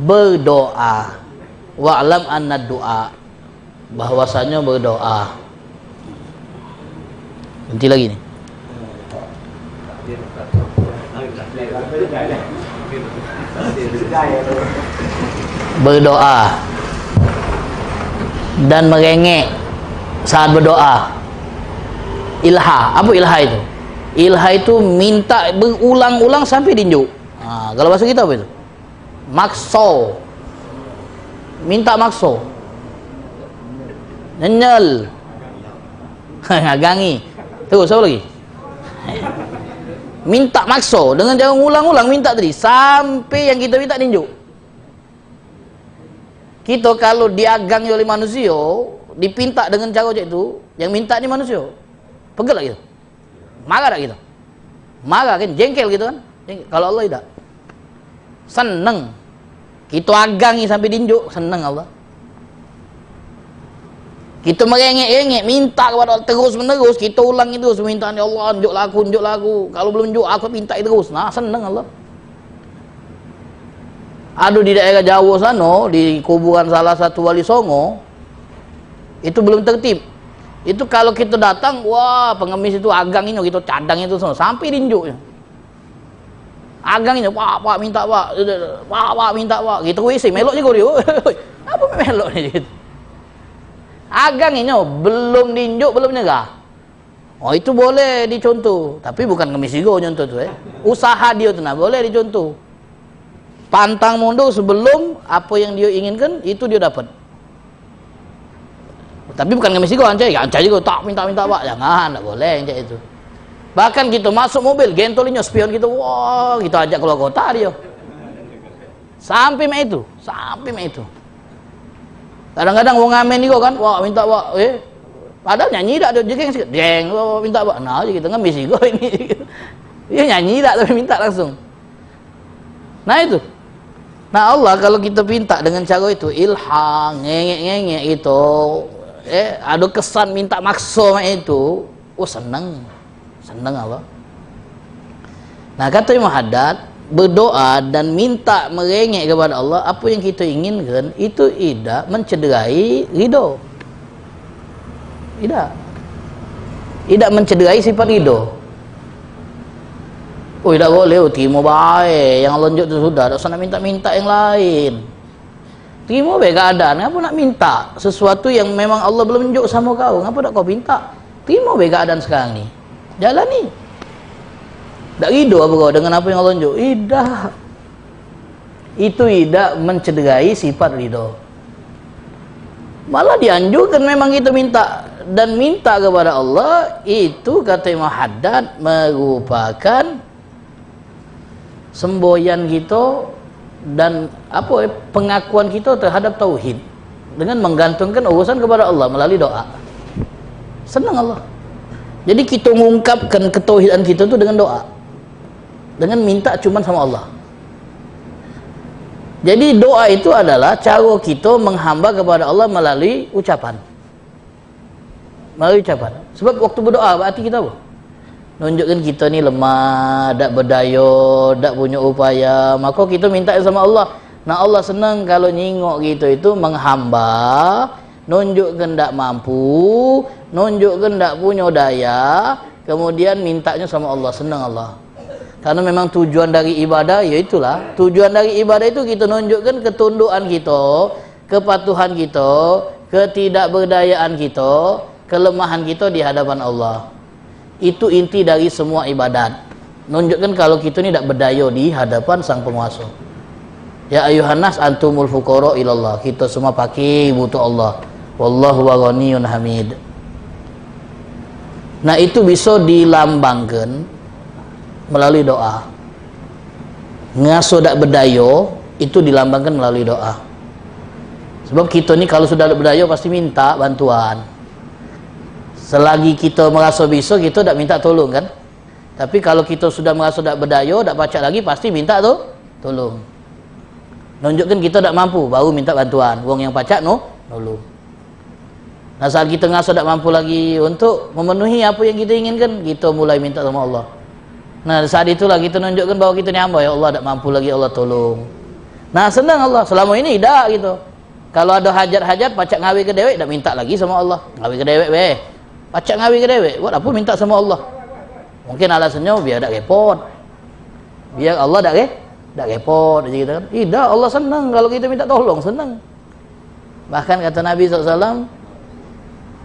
berdoa. Wa'lam anna doa, bahwasanya berdoa. Nanti lagi nih. Berdoa dan merengek saat berdoa. Ilha, apa ilha itu? Ilha itu minta berulang-ulang sampai dinjuk. Kalau bahasa kita apa itu? Makso. Minta makso. Nyenyel. Ngagangi. Terus apa lagi? Minta makso dengan cara ulang-ulang minta tadi sampai yang kita minta tinjuk. Kita kalau diagang oleh manusia, dipinta dengan cara macam itu, yang minta ni manusia, pegel tak kita? Marah tak kita? Marah kan, jengkel gitu kan? Jengkel. Kalau Allah tidak, senang. Kita agangi sampai tinjuk, senang Allah. Kita merengek-rengek, minta kepada Allah terus menerus, kita ulangi terus permintaan ya Allah, unjuklah aku. Kalau belum unjuk aku minta terus. Nah, senang Allah. Ada di daerah Jawa sana, di kuburan salah satu wali songo, itu belum tertib. Itu kalau kita datang, wah pengemis itu agang ini, kita cadang itu sana, sampai dinjuknya. Agang ini, pak minta pak, minta pak, gitu WC melok juga dia. Apa melok ni gitu. Agang ini belum dinjuk, belum nyerah. Oh itu boleh dicontoh, tapi bukan ngemis juga nyontoh tu Usaha dia tu nah boleh dicontoh. Pantang mundur sebelum apa yang dia inginkan itu dia dapat. Tapi bukan ngemis juga ancai juga tak minta pak, jangan, tak boleh ancai itu. Bahkan kita masuk mobil, gentolinya spion kita, wah kita ajak keluar kota dia. Sampai mak itu. Kadang-kadang wong ngamen juga kan, wah minta pak, padahal nyanyi tak dia jeng sikit, minta pak, nah aja kita ngemis juga ini. Dia nyanyi tak tapi minta langsung. Nah itu. Nah Allah kalau kita minta dengan cara itu ilham, ngengek itu, ada kesan minta makso itu, senang Allah. Nah kata Imam Haddad, berdoa dan minta merengek kepada Allah apa yang kita inginkan itu tidak mencederai ridho. Tidak mencederai sifat ridho. Oh tidak boleh, terima baik yang lonjok itu sudah, tak usah nak minta-minta yang lain. Terima baik keadaan, kenapa nak minta sesuatu yang memang Allah belum tunjuk sama kau, kenapa tak kau minta? Terima baik keadaan sekarang ni, jalani. Tak ridho apa kau dengan apa yang Allah tunjuk? Tidak. Itu tidak mencederai sifat ridho. Malah dianjurkan memang kita minta, dan minta kepada Allah itu kata Imam Haddad merupakan semboyan kita dan pengakuan kita terhadap tauhid. dengan menggantungkan urusan kepada Allah melalui doa. Senang Allah. Jadi kita mengungkapkan ketauhidan kita itu dengan doa, dengan minta cuma sama Allah. Jadi doa itu adalah cara kita menghamba kepada Allah melalui ucapan. Melalui ucapan. Sebab waktu berdoa berarti kita apa? Nunjukkan kita ni lemah, tak berdaya, tak punya upaya, maka kita minta sama Allah. Nah, Allah senang kalau nyingok kita itu menghamba, nunjukkan tak mampu, nunjukkan tak punya daya, kemudian mintanya sama Allah. Senang Allah. Karena memang tujuan dari ibadah, ya itulah. Tujuan dari ibadah itu kita nunjukkan ketundukan kita, kepatuhan kita, ketidakberdayaan kita, kelemahan kita di hadapan Allah. Itu inti dari semua ibadat. Nunjukkan kalau kita ni tak berdaya di hadapan Sang Penguasa. Ya ayuhan nas antumul fuqara ilallah. Kita semua fakir butuh Allah. Wallahu ghaniyun hamid. Nah, itu bisa dilambangkan melalui doa. Ngaso tak berdaya itu dilambangkan melalui doa. Sebab kita ni kalau sudah berdaya pasti minta bantuan. Selagi kita merasa bisa, kita tak minta tolong kan. Tapi kalau kita sudah merasa tak berdaya, tak pacak lagi, pasti minta tu tolong. Nunjukkan kita tak mampu, baru minta bantuan. Wong yang pacak nolong. Nah, saat kita merasa tak mampu lagi untuk memenuhi apa yang kita inginkan, kita mulai minta sama Allah. Nah, saat itulah kita nunjukkan bahawa kita ni hamba, ya Allah tak mampu lagi, Allah tolong. Nah, senang Allah. Selama ini tak gitu. Kalau ada hajat-hajat pacak ngawi ke dewek, tak minta lagi sama Allah. Ngawi ke dewek be. Pacak ngawi ke dewek, buat apa minta sama Allah? Mungkin alasannya biar tak repot. Biar Allah tak repot aja kita kan. Tidak, Allah senang kalau kita minta tolong, senang. Bahkan kata Nabi SAW,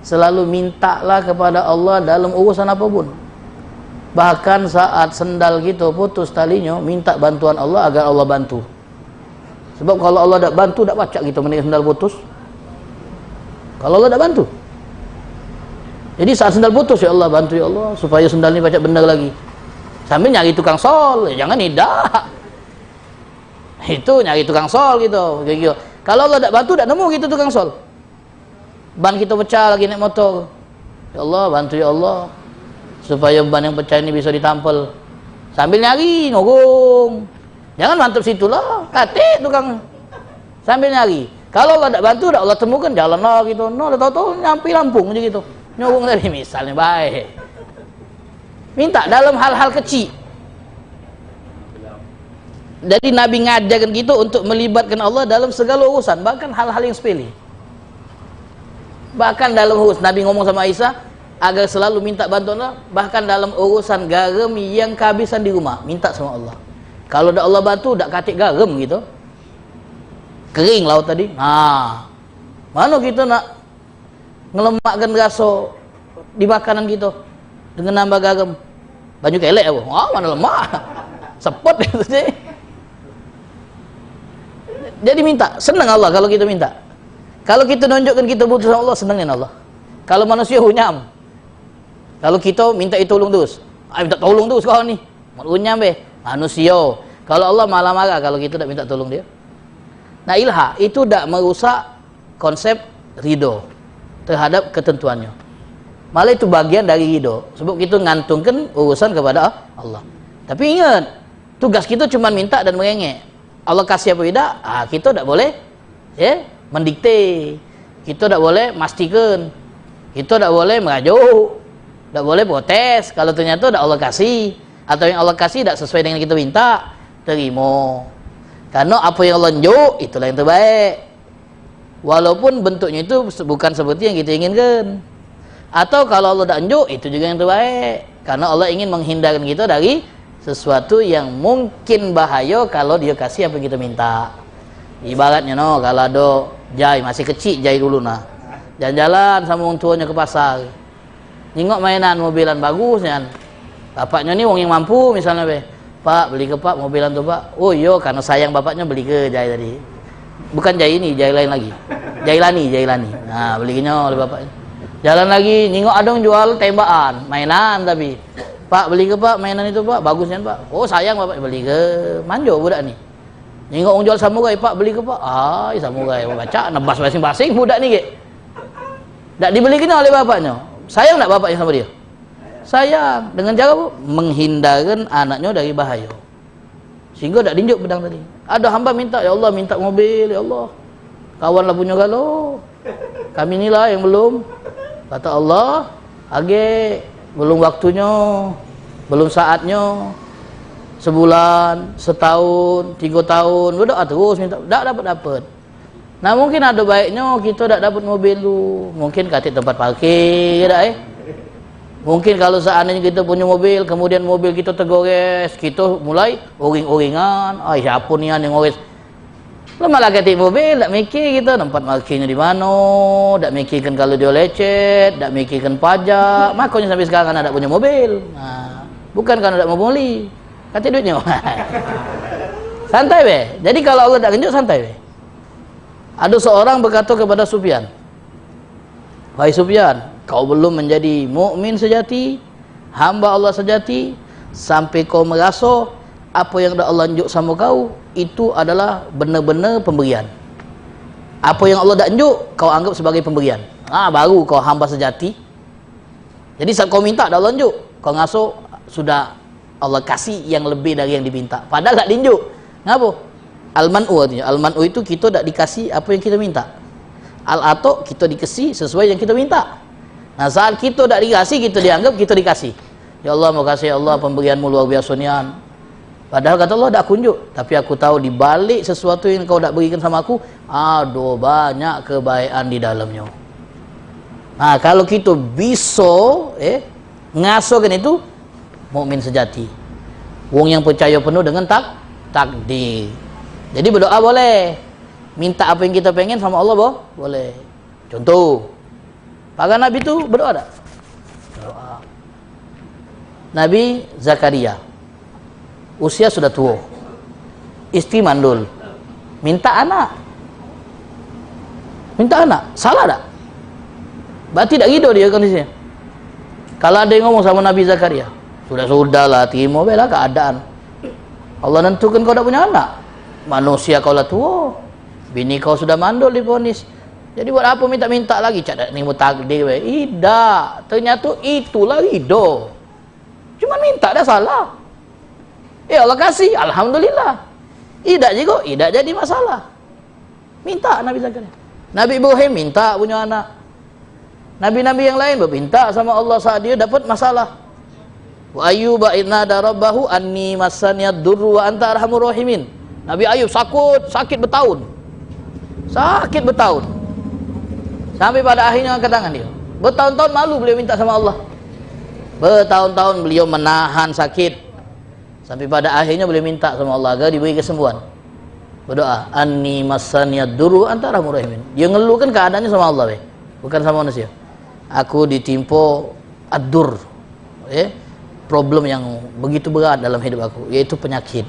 selalu mintalah kepada Allah dalam urusan apapun. Bahkan saat sendal kita putus talinya, minta bantuan Allah agar Allah bantu. Sebab kalau Allah tak bantu, tak pacak kita menikah sendal putus. Kalau Allah tak bantu. Jadi saat sendal putus, ya Allah bantu ya Allah supaya sendal ni pacak benar lagi. Sambil nyari tukang sol, jangan tidak. Itu nyari tukang sol gitu. Kalau Allah tak bantu, tak nemu gitu tukang sol. Ban kita pecah lagi naik motor. Ya Allah bantu ya Allah supaya ban yang pecah ini bisa ditampal. Sambil nyari, ngurung. Jangan mantap situlah, katik tukang. Sambil nyari. Kalau Allah tak bantu, tak Allah temukan jalan lah gitu. No, tahu-tahu nyampe Lampung aja gitu. Nyurung tadi misalnya baik. Minta dalam hal-hal kecil. Jadi Nabi ngajarkan kita untuk melibatkan Allah dalam segala urusan, bahkan hal-hal yang sepele. Bahkan dalam urusan Nabi ngomong sama Aisyah agar selalu minta bantuan Allah, bahkan dalam urusan garam yang kehabisan di rumah, minta sama Allah. Kalau dak Allah bantu, dak katik garam gitu. Kering laut tadi. Nah, mana kita nak ngelemakkan rasa di makanan kita dengan nambah garam? Banyak kelek apa? Ah, mana lemak. Sepot itu sih. Jadi minta, senang Allah kalau kita minta. Kalau kita nunjukkan kita butuh sama Allah, senangnya Allah. Kalau manusia hunyam. Kalau kita minta tolong terus. Minta tolong terus kau ni. Hunyam be. Manusia. Kalau Allah malah marah kalau kita tak minta tolong dia. Nah, ilha itu tak merusak konsep ridho terhadap ketentuannya. Malah itu bagian dari ridho. Sebab kita ngantungkan urusan kepada Allah. Tapi ingat, tugas kita cuma minta dan merengek. Allah kasih apa tidak, kita tak boleh mendikte. Kita tak boleh mastikan. Kita tak boleh merajuk. Tak boleh protes. Kalau ternyata tak Allah kasih, atau yang Allah kasih tak sesuai dengan kita minta, terima. Karena apa yang Allah unjuk, itulah yang terbaik. Walaupun bentuknya itu bukan seperti yang kita inginkan. Atau kalau Allah tak unjuk, itu juga yang terbaik. Karena Allah ingin menghindarkan kita dari sesuatu yang mungkin bahaya kalau dia kasih apa yang kita minta. Ibaratnya kalau ada jai, masih kecil jai dulu jalan-jalan sama orang tuanya ke pasar. Nengok mainan mobilan bagus kan. Bapaknya ni orang yang mampu misalnya Pak, beli ke Pak mobilan tu Pak. Oh iya, karena sayang bapaknya beli ke jai tadi. Bukan jai ini, jai lain lagi. Jailani. Nah, belinya oleh bapaknya. Jalan lagi, nengok ada yang jual tembakan, mainan tapi. Pak, beli ke Pak mainan itu Pak, bagusnya Pak. Oh sayang bapak, beli ke. Manjo budak ni. Tengok orang jual samurai, Pak beli ke Pak? Samurai baca nebas masing-masing budak ni ke. Tak dibeli kena oleh bapaknya. Sayang tak bapaknya sama dia? Sayang. Dengan cara apa? Menghindarkan anaknya dari bahaya. Sehingga tak dinjuk pedang tadi. Ada hamba minta, ya Allah minta mobil, ya Allah. Kawanlah punya galau. Kami inilah yang belum. Kata Allah, agak belum waktunya, belum saatnya. Sebulan, setahun, 3 tahun, berdoa terus minta, tak dapat. Nah mungkin ada baiknya kita tak dapat mobil tu, mungkin kat tempat parkir dah Mungkin kalau seandainya kita punya mobil, kemudian mobil kita tergores, kita mulai oring-oringan, siapa ni yang ngores. Malah kat mobil, tak mikir kita tempat parkirnya di mana, tak mikirkan kalau dia lecet, tak mikirkan pajak, makanya sampai sekarang tak punya mobil. Bukan kerana tak mau beli. Kata duitnya. Santai be. Jadi kalau Allah tak genjot, santai be. Ada seorang berkata kepada Sufyan, "Wahai Sufyan, kau belum menjadi mukmin sejati, hamba Allah sejati, sampai kau merasa apa yang Allah unjuk sama kau itu adalah benar-benar pemberian. Apa yang Allah tak unjuk, kau anggap sebagai pemberian. Baru kau hamba sejati. Jadi saat kau minta Allah unjuk, kau ngaso sudah Allah kasih yang lebih dari yang diminta. Padahal tak diunjuk. Kenapa? Al-man'u artinya. Al-man'u itu kita tak dikasih apa yang kita minta. Al-ato kita dikasih sesuai yang kita minta. Nah saat kita tak dikasih, kita dianggap kita dikasih. Ya Allah, mau kasih Allah pemberianmu luar biasa nian. Padahal kata Allah tak aku unjuk. Tapi aku tahu di balik sesuatu yang kau tak berikan sama aku, ada banyak kebaikan di dalamnya. Nah kalau kita bisa ngasokan itu, mukmin sejati. Wong yang percaya penuh dengan takdir. Jadi berdoa boleh. Minta apa yang kita pengen sama Allah boleh. Contoh, para nabi itu berdoa tak? Berdoa. Nabi Zakaria usia sudah tua, istri mandul, minta anak. Salah tak? Berarti tak ridho dia kondisinya. Kalau ada yang ngomong sama Nabi Zakaria, sudahlah, terima belah keadaan. Allah nentukan kau tak punya anak. Manusia kau lah tua, bini kau sudah mandul divonis. Jadi buat apa minta-minta lagi? Cak ni takdir we. Tidak. Ternyata itulah ridho. Cuma minta dah salah. Allah kasih, alhamdulillah. Tidak juga, tidak jadi masalah. Minta Nabi Zakaria. Nabi Ibrahim minta punya anak. Nabi-nabi yang lain berminta sama Allah saat dia dapat masalah. Wa Ayyuba idnada rabbahu anni massaniyad durru wa anta arhamur rahimin. Nabi Ayub sakit bertahun. Sampai pada akhirnya angkat tangan dia. Bertahun-tahun malu beliau minta sama Allah. Bertahun-tahun beliau menahan sakit. Sampai pada akhirnya beliau minta sama Allah agar diberi kesembuhan. Berdoa, anni massaniyad durru wa anta arhamur rahimin. Dia ngeluhkan keadaannya sama Allah, bukan sama manusia. Aku ditimpa ad-dur. Problem yang begitu berat dalam hidup aku, yaitu penyakit.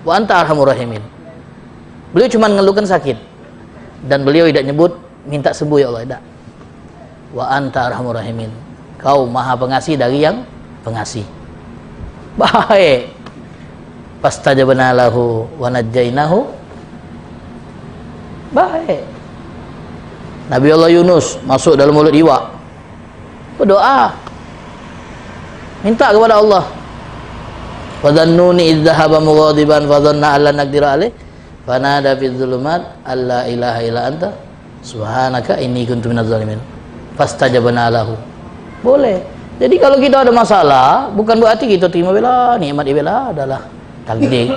Wa anta arhamur rahimin. Beliau cuma mengeluhkan sakit, dan beliau tidak nyebut minta sembuh ya Allah, tidak. Wa anta arhamur rahimin. Kau maha pengasih dari yang pengasih. Baik. Fastajabna lahu wa najjainahu. Baik. Nabi Allah Yunus masuk dalam mulut iwak, berdoa, minta kepada Allah. Fadhannuni idh dhahaba mughadiban fadhanna alla naqdira alaih fanada fi dhulumat alla ilaha illa anta subhanaka inni kuntu minadh zalimin fastajabna lahu. Boleh. Jadi kalau kita ada masalah, bukan berarti kita terima bela, nikmat bela adalah takdir.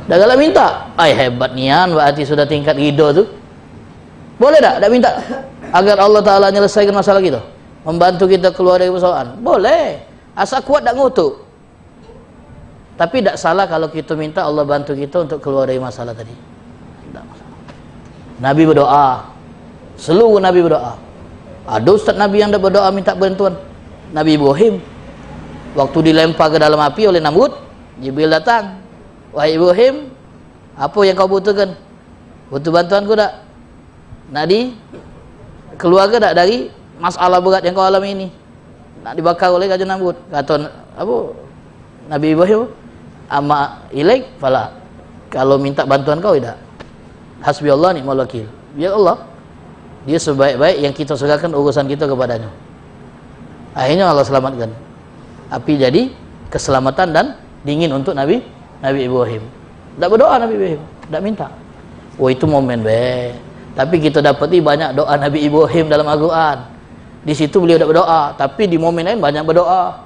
Dah kalau minta, hebat nian, berarti sudah tingkat ridho tu. Boleh tak? Tak minta agar Allah Ta'ala menyelesaikan masalah kita, membantu kita keluar dari persoalan. Boleh. Asal kuat tak ngutuk. Tapi tak salah kalau kita minta Allah bantu kita untuk keluar dari masalah tadi. Tak masalah. Nabi berdoa. Seluruh Nabi berdoa. Ada ustaz Nabi yang dah berdoa minta bantuan. Nabi Ibrahim, waktu dilempar ke dalam api oleh Namrud, Jibril datang. Wahai Ibrahim, apa yang kau butuhkan? Butuh bantuanku tak? Nak keluar ke tak dari masalah berat yang kau alami ini? Nak dibakar oleh Raja Namrud. Kata apa? Nabi Ibrahim, amma ilaik fala. kalau minta bantuan kau tidak. Hasbi Allah ni'mal wakil. Ya Allah, dia sebaik-baik yang kita serahkan urusan kita kepadanya. Akhirnya Allah selamatkan. Api jadi keselamatan dan dingin untuk Nabi Ibrahim. Tak berdoa Nabi Ibrahim, tak minta. Oh itu momen Tapi kita dapati banyak doa Nabi Ibrahim dalam Al-Quran. Di situ beliau tak berdoa, tapi di momen lain banyak berdoa.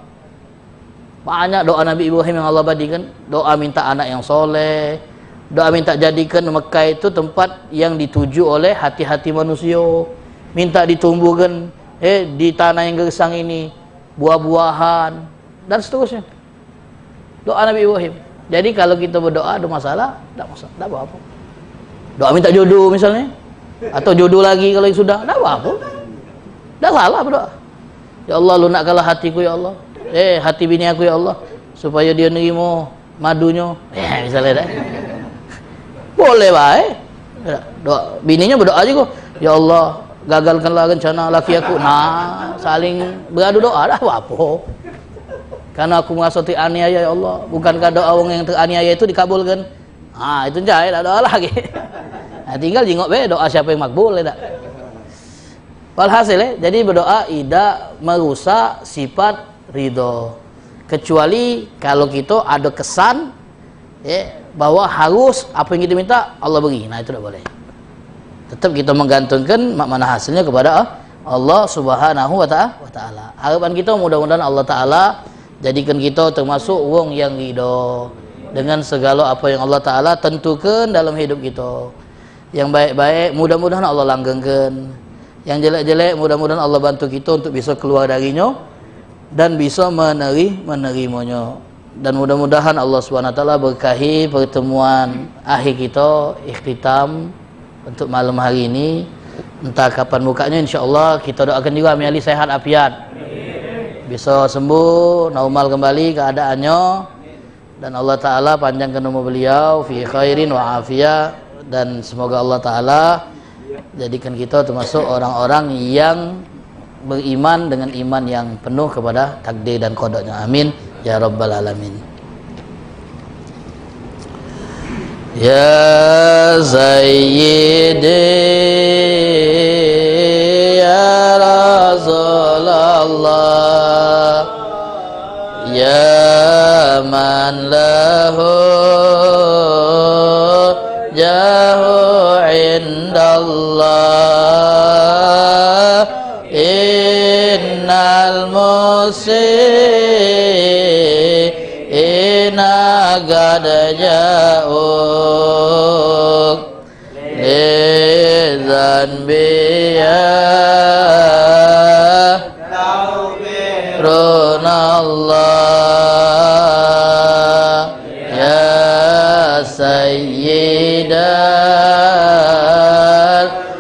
Banyak doa Nabi Ibrahim yang Allah badikan. Doa minta anak yang soleh, doa minta jadikan Mekah itu tempat yang dituju oleh hati-hati manusia. Minta ditumbuhkan di tanah yang gersang ini buah-buahan dan seterusnya. Doa Nabi Ibrahim. Jadi kalau kita berdoa ada masalah, tak apa-apa. Doa minta jodoh misalnya, atau jodoh lagi kalau yang sudah, tak apa-apa. Tak salah berdoa. Ya Allah, lunakkanlah hatiku ya Allah. Hati bini aku ya Allah, supaya dia nerima madunya. Misalnya dah. Boleh baik. Doa bininya berdoa juga. Ya Allah, gagalkanlah rencana laki aku. Nah, saling beradu doa dah apa-apa. Karena aku merasa teraniaya ya Allah. Bukankah doa orang yang teraniaya itu dikabulkan? Itu jahit, tak doa lagi. Tinggal jengok doa siapa yang makbul tak. Walhasil jadi berdoa tidak merusak sifat ridho. Kecuali kalau kita ada kesan bahwa harus apa yang kita minta Allah beri. Nah itu tak boleh. Tetap kita menggantungkan makna hasilnya kepada Allah Subhanahu wa ta'ala. Harapan kita mudah-mudahan Allah Ta'ala jadikan kita termasuk orang yang ridho dengan segala apa yang Allah Ta'ala tentukan dalam hidup kita. Yang baik-baik mudah-mudahan Allah langgengkan, yang jelek-jelek mudah-mudahan Allah bantu kita untuk bisa keluar darinya dan bisa menerimanya. Dan mudah-mudahan Allah SWT berkahi pertemuan akhir kita, ikhtitam untuk malam hari ini. Entah kapan bukanya, insyaAllah kita doakan juga Ami Ali sehat afiat, bisa sembuh, normal kembali keadaannya, dan Allah Ta'ala panjangkan umur beliau fi khairin wa afiyah, dan semoga Allah Ta'ala jadikan kita termasuk orang-orang yang beriman dengan iman yang penuh kepada takdir dan qadanya. Amin ya rabbal alamin. Ya Sayyidi ya Rasulullah ya man lahu jahu indallah innal musina qad ja'uk lidzanbiya runallah ya sayyidal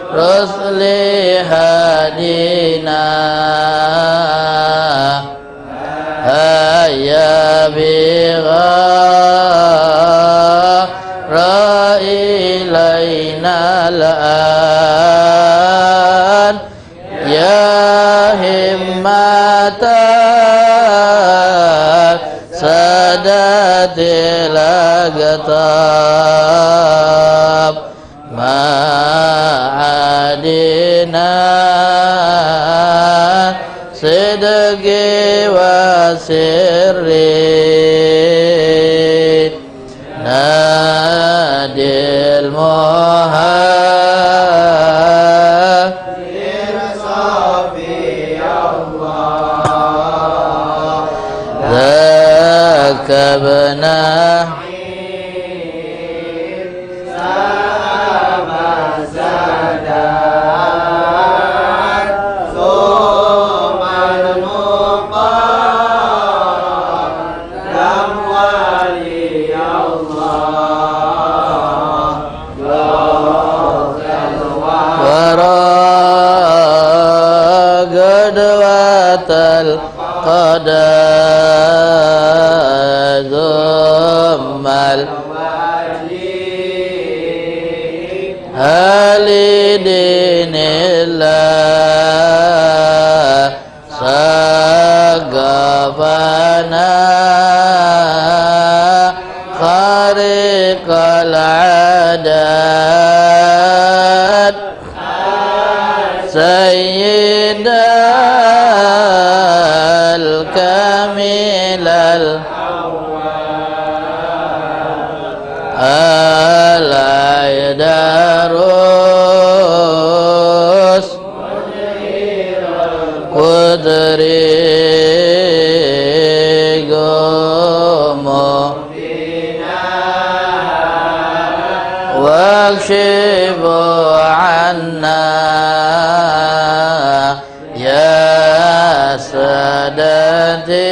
rusli hadina ya bigha ra'ilaiنا الآن يا همة سادات الأقطاب ما عادنا صدق وسر نادي المهاجر صافي الله ذاك ابنه القدر ثم هل دين الله سقفنا خارق putri gomo wakshifu anna ya sadati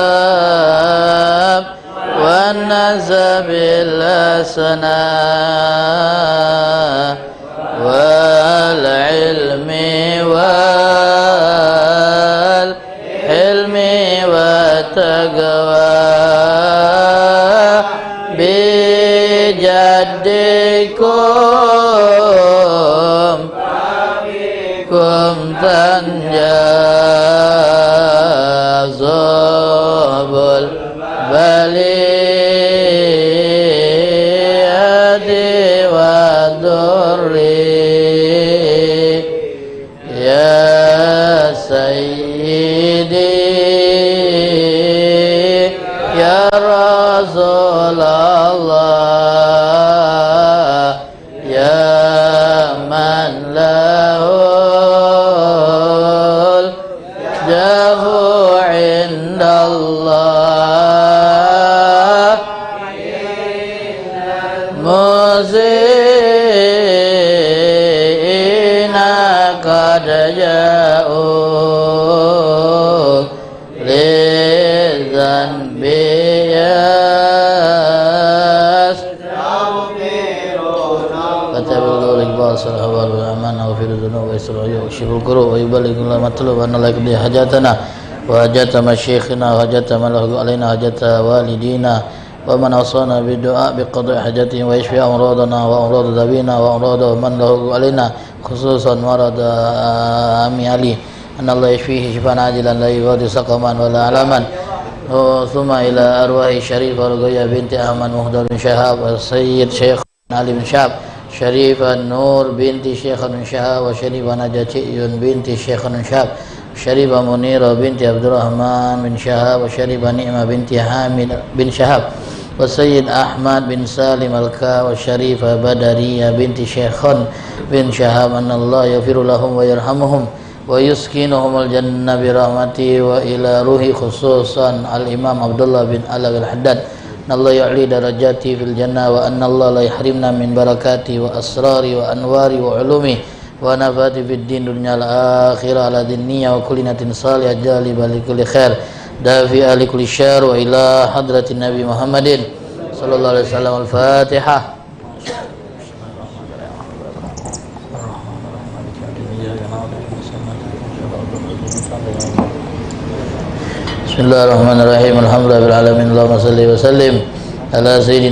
الحساب والنسب الأسنى والعلم والحلم والتقوى بجدكم تنجذب البلية والضر يا سيدي يا رسول الله يا من له الجاه عند الله مسيئين قد جاءوا للذنب الأحوال والأمان وفي الذنوب ويسر ويكشف الكروب ويبلغ المطلوب أن الله يقضي حاجاتنا وحاجات مشايخنا وحاجات من له علينا حاجات والدينا ومن أوصانا بالدعاء بقضاء حاجاتهم ويشفي أمراضنا وأمراض ذوينا وأمراض من له علينا خصوصا مرض أمي علي أن الله يشفيه شفاء عاجلا لا يغادر سقما ولا علما ثم إلى أرواح الشريف رقية بنت أحمد مهدر بن شهاب والسيد شيخ علي بن شهاب شريفة النور بنت شيخ بن شهاب وشريفة نجاتي بنت شيخ بن شهاب شريفة منيرة بنت عبد الرحمن بن شهاب وشريفة نعمة بنت حامد بن شهاب والسيد أحمد بن سالم الكا والشريفة بدرية بنت شيخ بن شهاب أن الله يغفر لهم ويرحمهم ويسكنهم الجنة برحمته وإلى روحي خصوصا الإمام عبد الله بن علي الحداد أن الله يعلي درجاتي في الجنة وأن الله لا يحرمنا من بركاتي وأسراري وأنواري وعلومي ونفاتي في الدين دنيا الآخرة على دينية وكلنا صالحة جالبة لكل خير دافئة لكل شر وإلى حضرة النبي محمد صلى الله عليه وسلم. الفاتحة. Bismillahirrahmanirrahim. Alhamdulillahirabbil alamin. Allahumma shalli wa sallim ala sayyidina